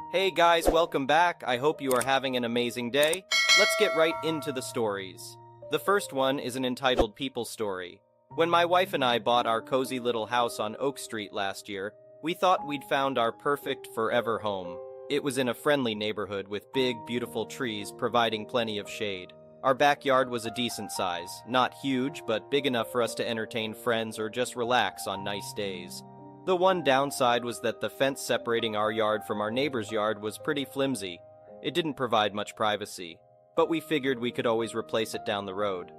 Hey guys, welcome back. I hope you are having an amazing day. Let's get right into the stories. The first one is an entitled People Story. When my wife and I bought our cozy little house on Oak Street last year, we thought we'd found our perfect forever home. It was in a friendly neighborhood with big, beautiful trees providing plenty of shade. Our backyard was a decent size, not huge, but big enough for us to entertain friends or just relax on nice days. The one downside was that the fence separating our yard from our neighbor's yard was pretty flimsy. It didn't provide much privacy, but we figured we could always replace it down the road.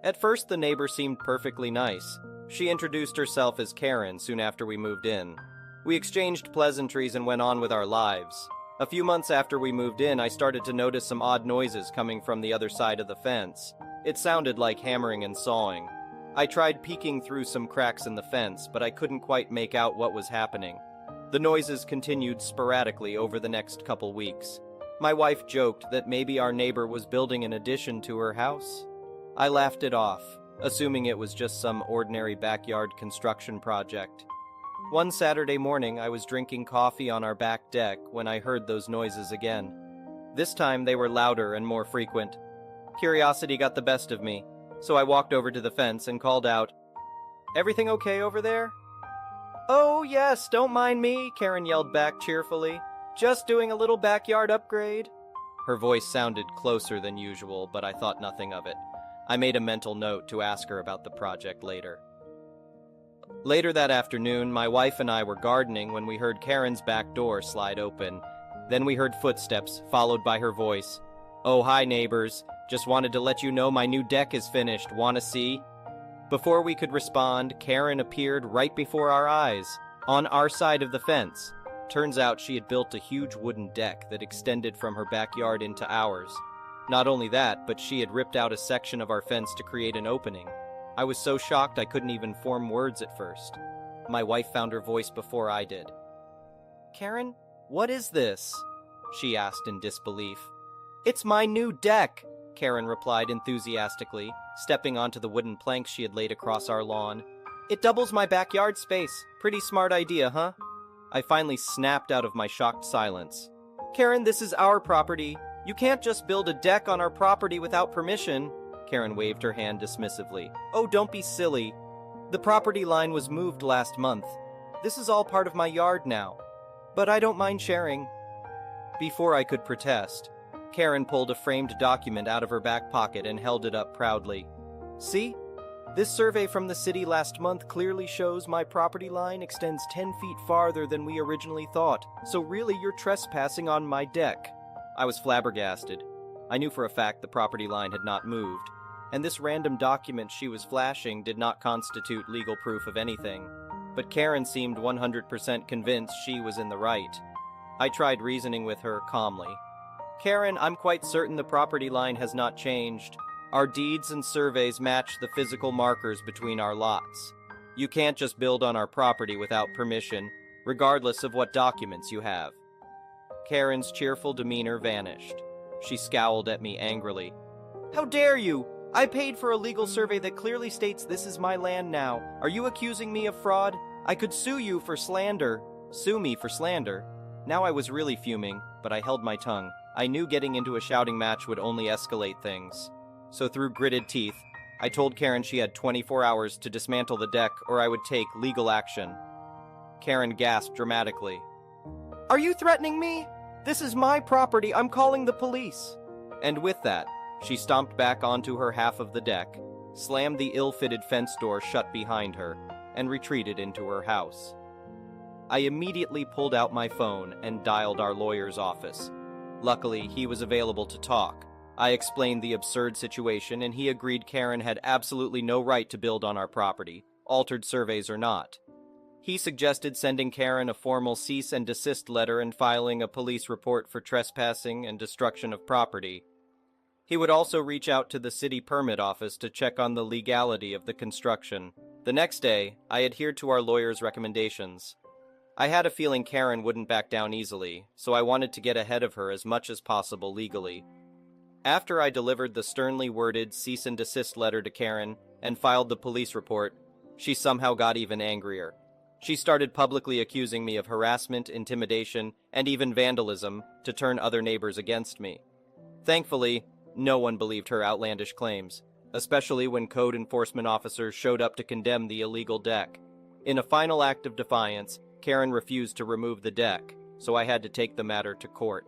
At first, the neighbor seemed perfectly nice. She introduced herself as Karen soon after we moved in. We exchanged pleasantries and went on with our lives. A few months after we moved in, I started to notice some odd noises coming from the other side of the fence. It sounded like hammering and sawing. I tried peeking through some cracks in the fence, but I couldn't quite make out what was happening. The noises continued sporadically over the next couple weeks. My wife joked that maybe our neighbor was building an addition to her house. I laughed it off, assuming it was just some ordinary backyard construction project. One Saturday morning, I was drinking coffee on our back deck when I heard those noises again. This time they were louder and more frequent. Curiosity got the best of me, so I walked over to the fence and called out, "Everything okay over there?" "Oh, yes, don't mind me," Karen yelled back cheerfully. "Just doing a little backyard upgrade." Her voice sounded closer than usual, but I thought nothing of it. I made a mental note to ask her about the project later. Later that afternoon, my wife and I were gardening when we heard Karen's back door slide open. Then we heard footsteps, followed by her voice. "Oh, hi, neighbors. Just wanted to let you know my new deck is finished. Wanna see?" Before we could respond, Karen appeared right before our eyes, on our side of the fence. Turns out she had built a huge wooden deck that extended from her backyard into ours. Not only that, but she had ripped out a section of our fence to create an opening. I was so shocked I couldn't even form words at first. My wife found her voice before I did. "Karen, what is this?" she asked in disbelief. "It's my new deck," Karen replied enthusiastically, stepping onto the wooden planks she had laid across our lawn. "It doubles my backyard space. Pretty smart idea, huh?" I finally snapped out of my shocked silence. "Karen, this is our property. You can't just build a deck on our property without permission." Karen waved her hand dismissively. "Oh, don't be silly. The property line was moved last month. This is all part of my yard now. But I don't mind sharing." Before I could protest, Karen pulled a framed document out of her back pocket and held it up proudly. "See? This survey from the city last month clearly shows my property line extends 10 feet farther than we originally thought, so really you're trespassing on my deck." I was flabbergasted. I knew for a fact the property line had not moved, and this random document she was flashing did not constitute legal proof of anything. But Karen seemed 100% convinced she was in the right. I tried reasoning with her calmly. "Karen, I'm quite certain the property line has not changed. Our deeds and surveys match the physical markers between our lots. You can't just build on our property without permission, regardless of what documents you have." Karen's cheerful demeanor vanished. She scowled at me angrily. "How dare you! I paid for a legal survey that clearly states this is my land now. Are you accusing me of fraud? I could sue you for slander." Sue me for slander? Now I was really fuming, but I held my tongue. I knew getting into a shouting match would only escalate things. So through gritted teeth, I told Karen she had 24 hours to dismantle the deck or I would take legal action. Karen gasped dramatically. "Are you threatening me? This is my property. I'm calling the police." And with that, she stomped back onto her half of the deck, slammed the ill-fitted fence door shut behind her, and retreated into her house. I immediately pulled out my phone and dialed our lawyer's office. Luckily, he was available to talk. I explained the absurd situation, and he agreed Karen had absolutely no right to build on our property, altered surveys or not. He suggested sending Karen a formal cease and desist letter and filing a police report for trespassing and destruction of property. He would also reach out to the city permit office to check on the legality of the construction. The next day, I adhered to our lawyer's recommendations. I had a feeling Karen wouldn't back down easily, so I wanted to get ahead of her as much as possible legally. After I delivered the sternly worded cease and desist letter to Karen and filed the police report, she somehow got even angrier. She started publicly accusing me of harassment, intimidation, and even vandalism to turn other neighbors against me. Thankfully, no one believed her outlandish claims, especially when code enforcement officers showed up to condemn the illegal deck. In a final act of defiance, Karen refused to remove the deck, so I had to take the matter to court.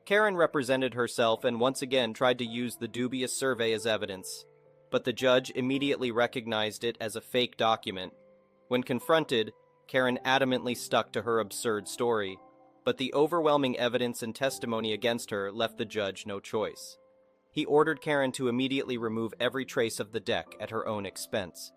Karen represented herself and once again tried to use the dubious survey as evidence, but the judge immediately recognized it as a fake document. When confronted, Karen adamantly stuck to her absurd story, but the overwhelming evidence and testimony against her left the judge no choice. He ordered Karen to immediately remove every trace of the deck at her own expense.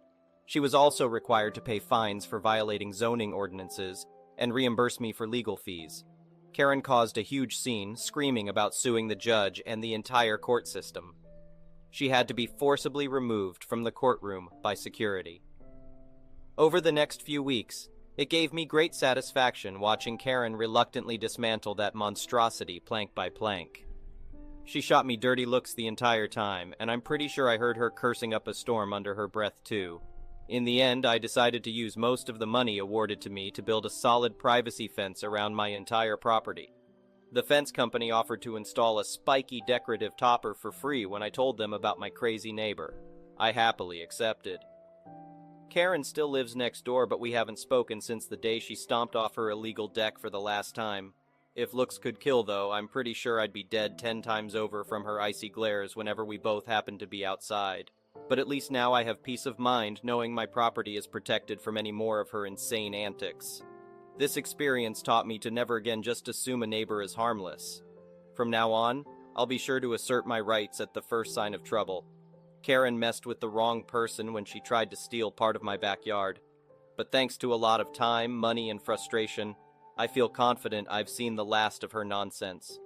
She was also required to pay fines for violating zoning ordinances and reimburse me for legal fees. Karen caused a huge scene, screaming about suing the judge and the entire court system. She had to be forcibly removed from the courtroom by security. Over the next few weeks, it gave me great satisfaction watching Karen reluctantly dismantle that monstrosity plank by plank. She shot me dirty looks the entire time, and I'm pretty sure I heard her cursing up a storm under her breath too. In the end, I decided to use most of the money awarded to me to build a solid privacy fence around my entire property. The fence company offered to install a spiky decorative topper for free when I told them about my crazy neighbor. I happily accepted. Karen still lives next door, but we haven't spoken since the day she stomped off her illegal deck for the last time. If looks could kill, though, I'm pretty sure I'd be dead 10 times over from her icy glares whenever we both happen to be outside. But at least now I have peace of mind knowing my property is protected from any more of her insane antics. This experience taught me to never again just assume a neighbor is harmless. From now on, I'll be sure to assert my rights at the first sign of trouble. Karen messed with the wrong person when she tried to steal part of my backyard. But thanks to a lot of time, money, and frustration, I feel confident I've seen the last of her nonsense.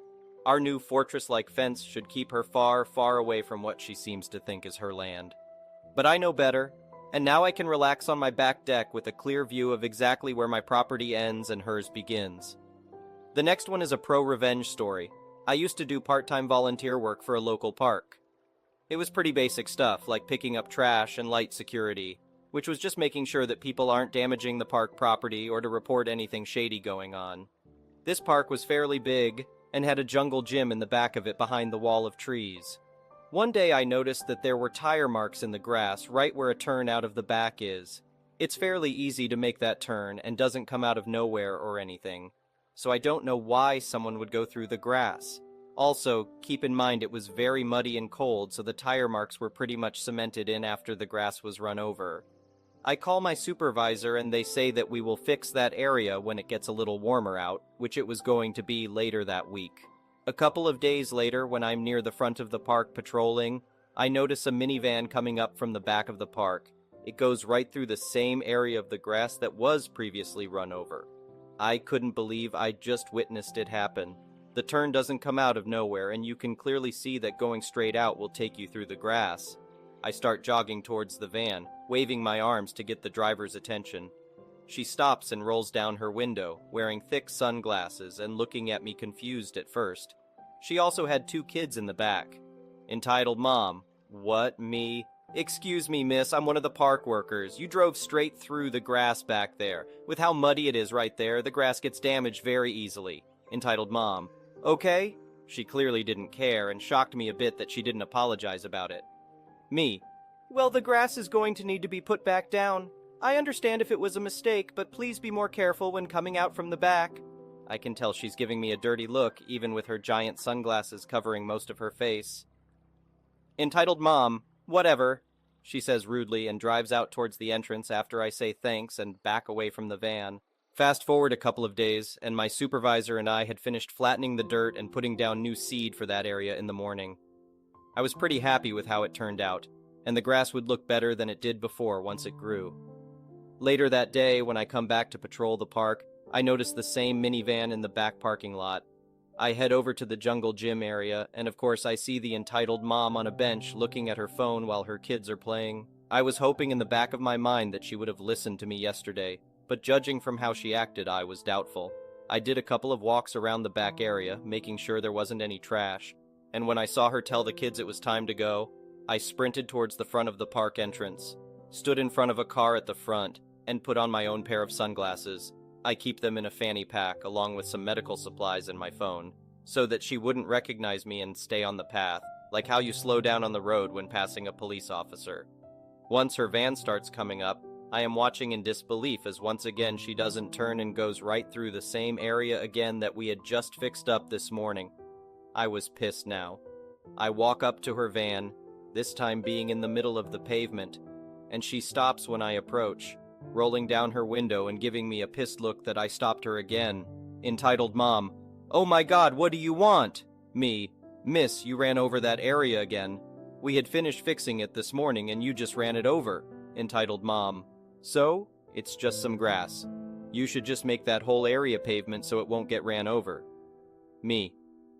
Our new fortress-like fence should keep her far, far away from what she seems to think is her land. But I know better, and now I can relax on my back deck with a clear view of exactly where my property ends and hers begins. The next one is a pro-revenge story. I used to do part-time volunteer work for a local park. It was pretty basic stuff, like picking up trash and light security, which was just making sure that people aren't damaging the park property or to report anything shady going on. This park was fairly big, and had a jungle gym in the back of it behind the wall of trees. One day I noticed that there were tire marks in the grass right where a turn out of the back is. It's fairly easy to make that turn and doesn't come out of nowhere or anything, so I don't know why someone would go through the grass. Also, keep in mind it was very muddy and cold, so the tire marks were pretty much cemented in after the grass was run over. I call my supervisor and they say that we will fix that area when it gets a little warmer out, which it was going to be later that week. A couple of days later, when I'm near the front of the park patrolling, I notice a minivan coming up from the back of the park. It goes right through the same area of the grass that was previously run over. I couldn't believe I just witnessed it happen. The turn doesn't come out of nowhere, and you can clearly see that going straight out will take you through the grass. I start jogging towards the van, waving my arms to get the driver's attention. She stops and rolls down her window, wearing thick sunglasses and looking at me confused at first. She also had 2 kids in the back. Entitled Mom. What, me? Excuse me, miss, I'm one of the park workers. You drove straight through the grass back there. With how muddy it is right there, the grass gets damaged very easily. Entitled Mom. Okay? She clearly didn't care and shocked me a bit that she didn't apologize about it. Me. Well, the grass is going to need to be put back down. I understand if it was a mistake, but please be more careful when coming out from the back. I can tell she's giving me a dirty look, even with her giant sunglasses covering most of her face. Entitled Mom. Whatever, she says rudely and drives out towards the entrance after I say thanks and back away from the van. Fast forward a couple of days, and my supervisor and I had finished flattening the dirt and putting down new seed for that area in the morning. I was pretty happy with how it turned out, and the grass would look better than it did before once it grew. Later that day, when I come back to patrol the park, I notice the same minivan in the back parking lot. I head over to the jungle gym area, and of course I see the entitled mom on a bench looking at her phone while her kids are playing. I was hoping in the back of my mind that she would have listened to me yesterday, but judging from how she acted, I was doubtful. I did a couple of walks around the back area, making sure there wasn't any trash, and when I saw her tell the kids it was time to go, I sprinted towards the front of the park entrance, stood in front of a car at the front, and put on my own pair of sunglasses. I keep them in a fanny pack along with some medical supplies and my phone, so that she wouldn't recognize me and stay on the path, like how you slow down on the road when passing a police officer. Once her van starts coming up, I am watching in disbelief as once again she doesn't turn and goes right through the same area again that we had just fixed up this morning. I was pissed now. I walk up to her van, this time being in the middle of the pavement, and she stops when I approach, rolling down her window and giving me a pissed look that I stopped her again. Entitled Mom, "Oh my God, what do you want?" Me, "Miss, you ran over that area again. We had finished fixing it this morning and you just ran it over." Entitled Mom, "So? It's just some grass. You should just make that whole area pavement so it won't get ran over." Me,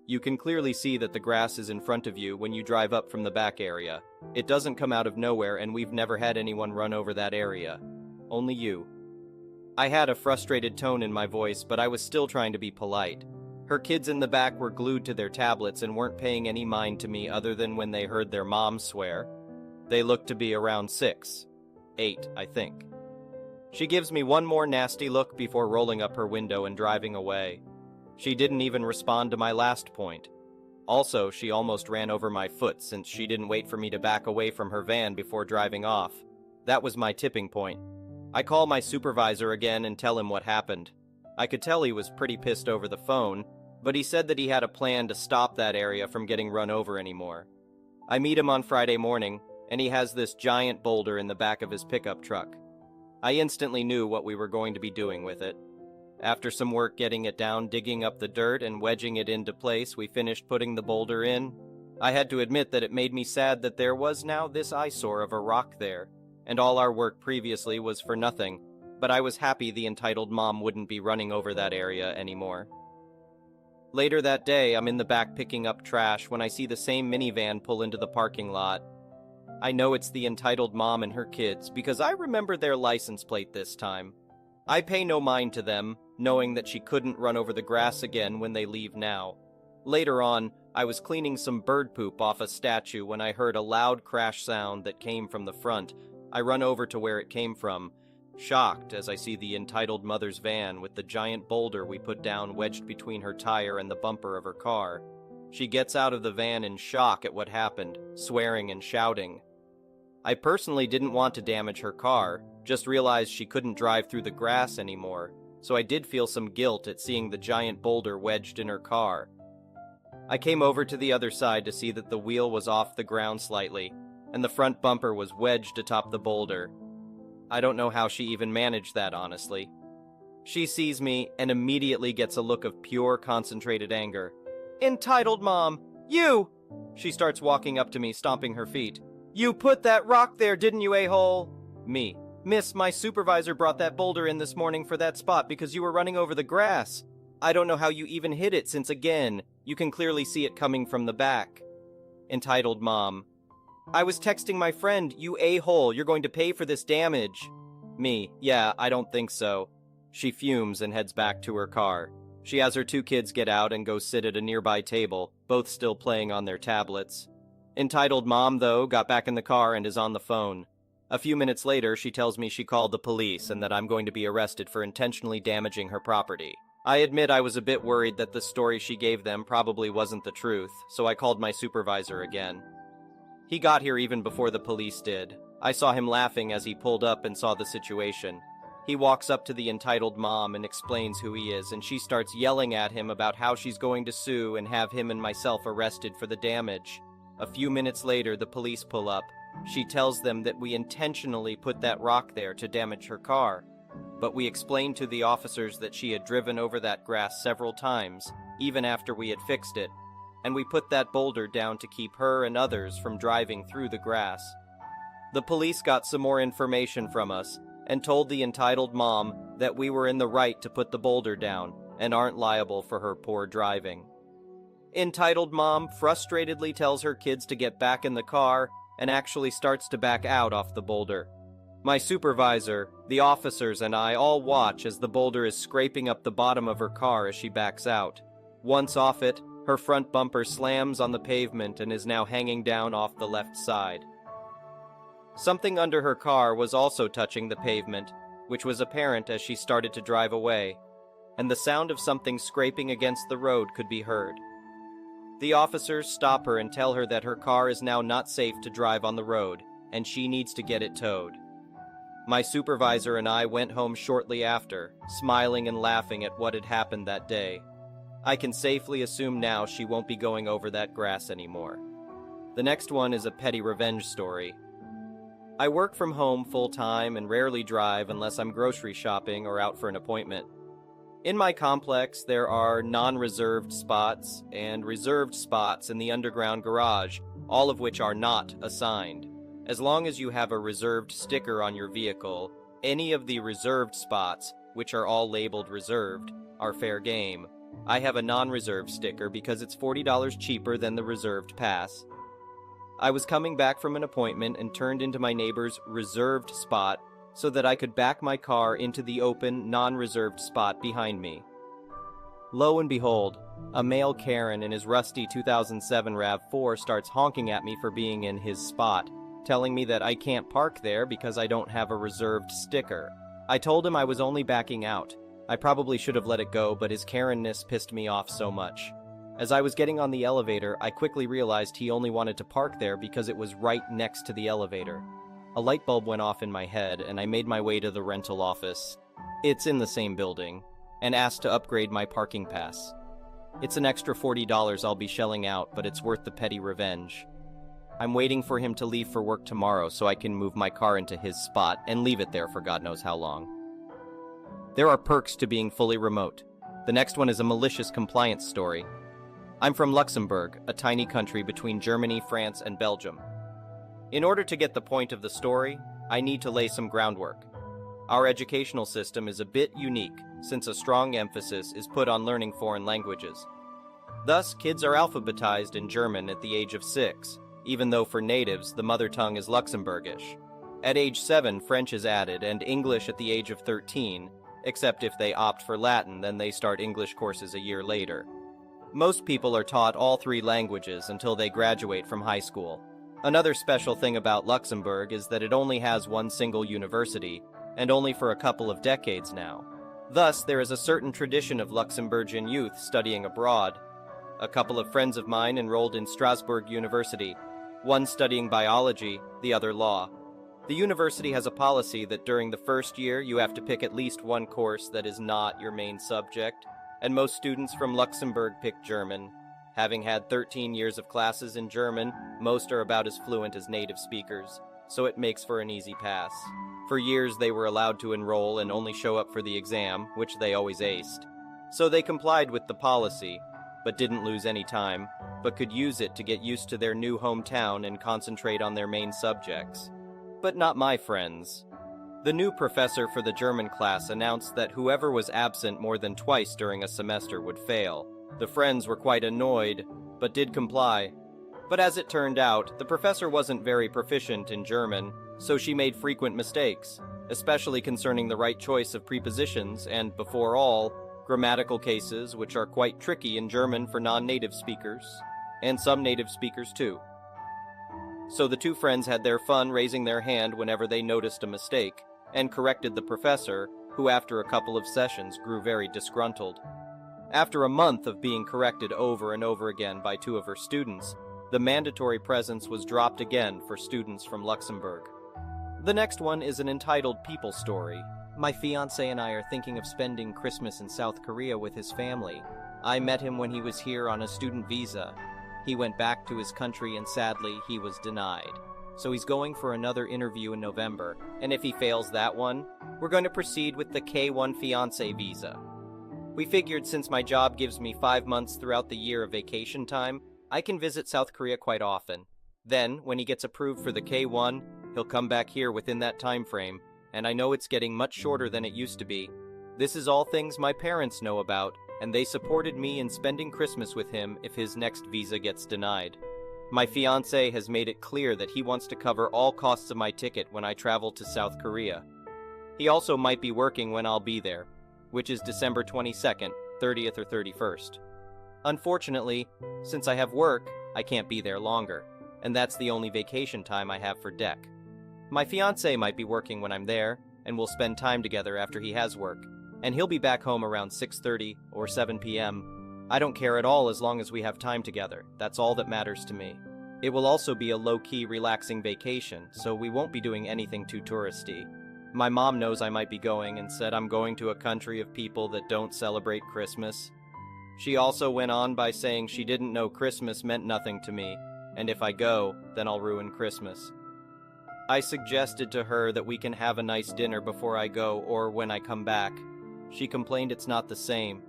"You can clearly see that the grass is in front of you when you drive up from the back area. It doesn't come out of nowhere and we've never had anyone run over that area. Only you." I had a frustrated tone in my voice, but I was still trying to be polite. Her kids in the back were glued to their tablets and weren't paying any mind to me other than when they heard their mom swear. They looked to be around 6, 8, I think. She gives me one more nasty look before rolling up her window and driving away. She didn't even respond to my last point. Also, she almost ran over my foot since she didn't wait for me to back away from her van before driving off. That was my tipping point. I call my supervisor again and tell him what happened. I could tell he was pretty pissed over the phone, but he said that he had a plan to stop that area from getting run over anymore. I meet him on Friday morning, and he has this giant boulder in the back of his pickup truck. I instantly knew what we were going to be doing with it. After some work getting it down, digging up the dirt, and wedging it into place, we finished putting the boulder in. I had to admit that it made me sad that there was now this eyesore of a rock there, and all our work previously was for nothing, but I was happy the entitled mom wouldn't be running over that area anymore. Later that day, I'm in the back picking up trash when I see the same minivan pull into the parking lot. I know it's the entitled mom and her kids because I remember their license plate this time. I pay no mind to them, knowing that she couldn't run over the grass again when they leave now. Later on, I was cleaning some bird poop off a statue when I heard a loud crash sound that came from the front. I run over to where it came from, shocked as I see the entitled mother's van with the giant boulder we put down wedged between her tire and the bumper of her car. She gets out of the van in shock at what happened, swearing and shouting. I personally didn't want to damage her car, just realized she couldn't drive through the grass anymore, so I did feel some guilt at seeing the giant boulder wedged in her car. I came over to the other side to see that the wheel was off the ground slightly, and the front bumper was wedged atop the boulder. I don't know how she even managed that, honestly. She sees me and immediately gets a look of pure, concentrated anger. "Entitled Mom! You!" She starts walking up to me, stomping her feet. "You put that rock there, didn't you, a-hole?" Me, "Miss, my supervisor brought that boulder in this morning for that spot because you were running over the grass. I don't know how you even hit it since, again, you can clearly see it coming from the back." Entitled Mom, "I was texting my friend, you a-hole, you're going to pay for this damage." Me, "Yeah, I don't think so." She fumes and heads back to her car. She has her 2 kids get out and go sit at a nearby table, both still playing on their tablets. Entitled Mom, though, got back in the car and is on the phone. A few minutes later, she tells me she called the police and that I'm going to be arrested for intentionally damaging her property. I admit I was a bit worried that the story she gave them probably wasn't the truth, so I called my supervisor again. He got here even before the police did. I saw him laughing as he pulled up and saw the situation. He walks up to the entitled mom and explains who he is, and she starts yelling at him about how she's going to sue and have him and myself arrested for the damage. A few minutes later, the police pull up. She tells them that we intentionally put that rock there to damage her car. But we explained to the officers that she had driven over that grass several times, even after we had fixed it, and we put that boulder down to keep her and others from driving through the grass. The police got some more information from us and told the entitled mom that we were in the right to put the boulder down and aren't liable for her poor driving. Entitled mom frustratedly tells her kids to get back in the car and actually starts to back out off the boulder. My supervisor, the officers, and I all watch as the boulder is scraping up the bottom of her car as she backs out. Once off it, her front bumper slams on the pavement and is now hanging down off the left side. Something under her car was also touching the pavement, which was apparent as she started to drive away, and the sound of something scraping against the road could be heard. The officers stop her and tell her that her car is now not safe to drive on the road, and she needs to get it towed. My supervisor and I went home shortly after, smiling and laughing at what had happened that day. I can safely assume now she won't be going over that grass anymore. The next one is a petty revenge story. I work from home full-time and rarely drive unless I'm grocery shopping or out for an appointment. In my complex, there are non-reserved spots and reserved spots in the underground garage, all of which are not assigned. As long as you have a reserved sticker on your vehicle, any of the reserved spots, which are all labeled reserved, are fair game. I have a non-reserved sticker because it's $40 cheaper than the reserved pass. I was coming back from an appointment and turned into my neighbor's reserved spot so that I could back my car into the open, non-reserved spot behind me. Lo and behold, a male Karen in his rusty 2007 RAV4 starts honking at me for being in his spot, telling me that I can't park there because I don't have a reserved sticker. I told him I was only backing out. I probably should have let it go, but his Karen-ness pissed me off so much. As I was getting on the elevator, I quickly realized he only wanted to park there because it was right next to the elevator. A light bulb went off in my head, and I made my way to the rental office. It's in the same building, and asked to upgrade my parking pass. It's an extra $40 I'll be shelling out, but it's worth the petty revenge. I'm waiting for him to leave for work tomorrow so I can move my car into his spot and leave it there for God knows how long. There are perks to being fully remote. The next one is a malicious compliance story. I'm from Luxembourg, a tiny country between Germany, France, and Belgium. In order to get the point of the story, I need to lay some groundwork. Our educational system is a bit unique, since a strong emphasis is put on learning foreign languages. Thus, kids are alphabetized in German at the age of 6, even though for natives the mother tongue is Luxembourgish. At age 7, French is added, and English at the age of 13, except if they opt for Latin, then they start English courses a year later. Most people are taught all 3 languages until they graduate from high school. Another special thing about Luxembourg is that it only has one single university, and only for a couple of decades now. Thus, there is a certain tradition of Luxembourgian youth studying abroad. A couple of friends of mine enrolled in Strasbourg University, one studying biology, the other law. The university has a policy that during the first year you have to pick at least one course that is not your main subject, and most students from Luxembourg pick German. Having had 13 years of classes in German, most are about as fluent as native speakers, so it makes for an easy pass. For years they were allowed to enroll and only show up for the exam, which they always aced. So they complied with the policy, but didn't lose any time, but could use it to get used to their new hometown and concentrate on their main subjects. But not my friends. The new professor for the German class announced that whoever was absent more than twice during a semester would fail. The friends were quite annoyed, but did comply. But as it turned out, the professor wasn't very proficient in German, so she made frequent mistakes, especially concerning the right choice of prepositions and, before all, grammatical cases, which are quite tricky in German for non-native speakers, and some native speakers too. So the two friends had their fun raising their hand whenever they noticed a mistake, and corrected the professor, who after a couple of sessions grew very disgruntled. After a month of being corrected over and over again by 2 of her students, the mandatory presence was dropped again for students from Luxembourg. The next one is an entitled people story. My fiancé and I are thinking of spending Christmas in South Korea with his family. I met him when he was here on a student visa. He went back to his country and sadly, he was denied. So he's going for another interview in November, and if he fails that one, we're going to proceed with the K1 fiancé visa. We figured since my job gives me 5 months throughout the year of vacation time, I can visit South Korea quite often. Then, when he gets approved for the K1, he'll come back here within that time frame, and I know it's getting much shorter than it used to be. This is all things my parents know about, and they supported me in spending Christmas with him if his next visa gets denied. My fiancé has made it clear that he wants to cover all costs of my ticket when I travel to South Korea. He also might be working when I'll be there, which is December 22nd, 30th, or 31st. Unfortunately, since I have work, I can't be there longer, and that's the only vacation time I have for DEC. My fiancé might be working when I'm there, and we'll spend time together after he has work. And he'll be back home around 6:30 or 7 p.m. I don't care at all as long as we have time together. That's all that matters to me. It will also be a low-key, relaxing vacation, so we won't be doing anything too touristy. My mom knows I might be going and said I'm going to a country of people that don't celebrate Christmas. She also went on by saying she didn't know Christmas meant nothing to me, and if I go, then I'll ruin Christmas. I suggested to her that we can have a nice dinner before I go or when I come back. She complained it's not the same.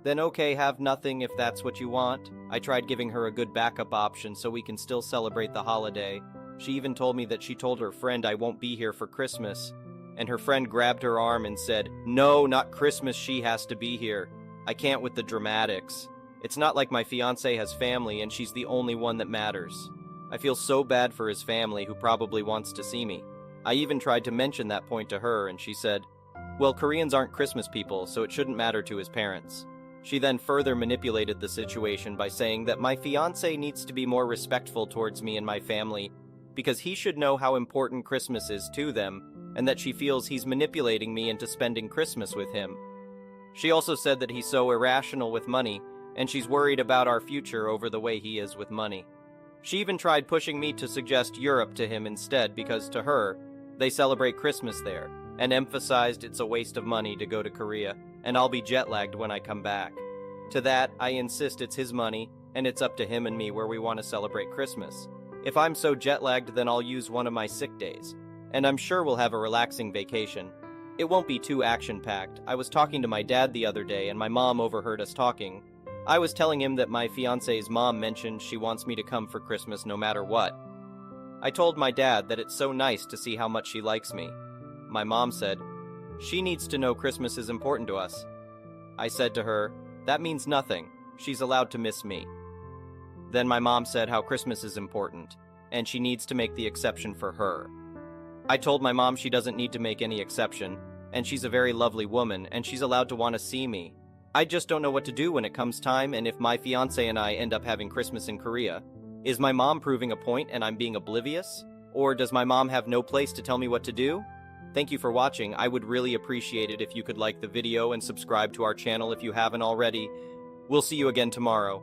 Then okay, have nothing if that's what you want. I tried giving her a good backup option so we can still celebrate the holiday. She even told me that she told her friend I won't be here for Christmas, and her friend grabbed her arm and said, "No, not Christmas, she has to be here. I can't with the dramatics. It's not like my fiancé has family and she's the only one that matters. I feel so bad for his family who probably wants to see me." I even tried to mention that point to her and she said, "Well, Koreans aren't Christmas people, so it shouldn't matter to his parents." She then further manipulated the situation by saying that my fiancé needs to be more respectful towards me and my family because he should know how important Christmas is to them, and that she feels he's manipulating me into spending Christmas with him. She also said that he's so irrational with money, and she's worried about our future over the way he is with money. She even tried pushing me to suggest Europe to him instead because, to her, they celebrate Christmas there, and emphasized it's a waste of money to go to Korea, and I'll be jet-lagged when I come back. To that, I insist it's his money, and it's up to him and me where we want to celebrate Christmas. If I'm so jet-lagged, then I'll use one of my sick days, and I'm sure we'll have a relaxing vacation. It won't be too action-packed. I was talking to my dad the other day, and my mom overheard us talking. I was telling him that my fiancé's mom mentioned she wants me to come for Christmas no matter what. I told my dad that it's so nice to see how much she likes me. My mom said, "She needs to know Christmas is important to us." I said to her, "That means nothing. She's allowed to miss me." Then my mom said how Christmas is important, and she needs to make the exception for her. I told my mom she doesn't need to make any exception, and she's a very lovely woman, and she's allowed to want to see me. I just don't know what to do when it comes time, and if my fiancé and I end up having Christmas in Korea. Is my mom proving a point and I'm being oblivious? Or does my mom have no place to tell me what to do? Thank you for watching. I would really appreciate it if you could like the video and subscribe to our channel if you haven't already. We'll see you again tomorrow.